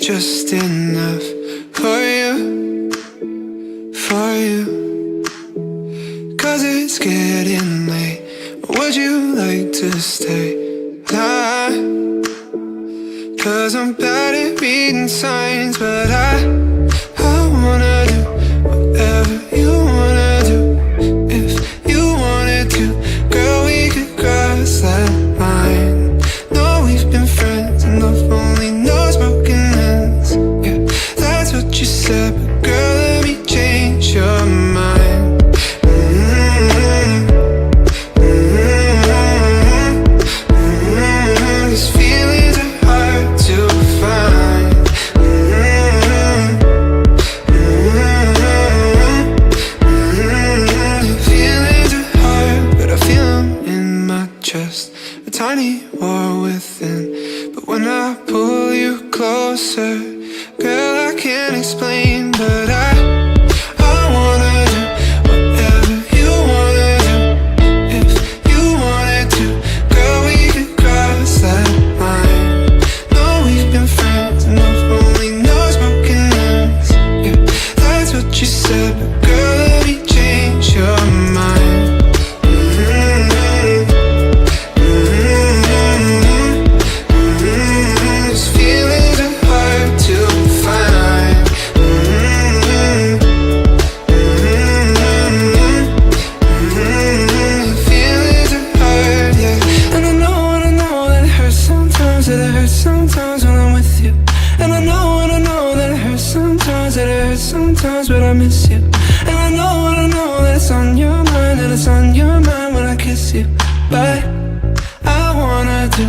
just enough for you, for you. 'Cause it's getting late. Would you like to stay? Nah, 'cause I'm bad at reading signs, but I wanna do whatever you wanna do. If you wanted to, girl, we could cross that line. No, we've been friends and love only knows broken hands. Yeah, that's what you said, but girl, let me change your mind. These feelings are hard to find. Feelings are hard, but I feel them in my chest. A tiny war within, but when I pull you closer, girl, I can't explain, but I wanna do whatever you wanna do. If you wanted to, girl, we could cross that line. No, we've been friends and love only knows broken hands. Yeah, that's what you said, but girl, let me change your mind. These feelings are hard to find. Feelings are hard, yeah. And I know that it hurts sometimes, that it hurts sometimes when I'm with you. And I know that it hurts sometimes, that it hurts sometimes, but I miss you. And I know that it's on your mind, that it's on your mind when I kiss you. But I wanna do